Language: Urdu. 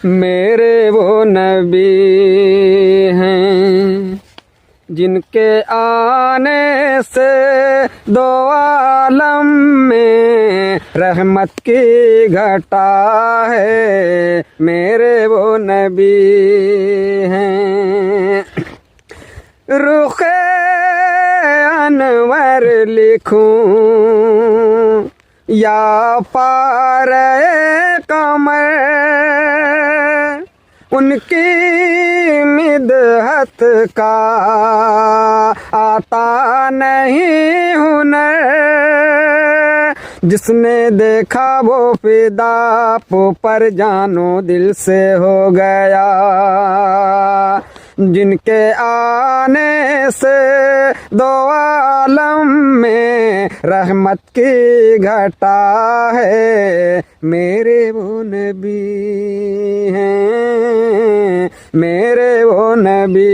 میرے وہ نبی ہیں جن کے آنے سے دو عالم میں رحمت کی گھٹا ہے، میرے وہ نبی ہیں۔ رخ انور لکھوں یا پارے قمر، ان کی مدحت کا آتا نہیں ہنر، جس نے دیکھا وہ فدا پر جانو دل سے ہو گیا، جن کے آنے سے دو عالم میں رحمت کی گھٹا ہے، میرے وہ نبی ہیں، میرے وہ نبی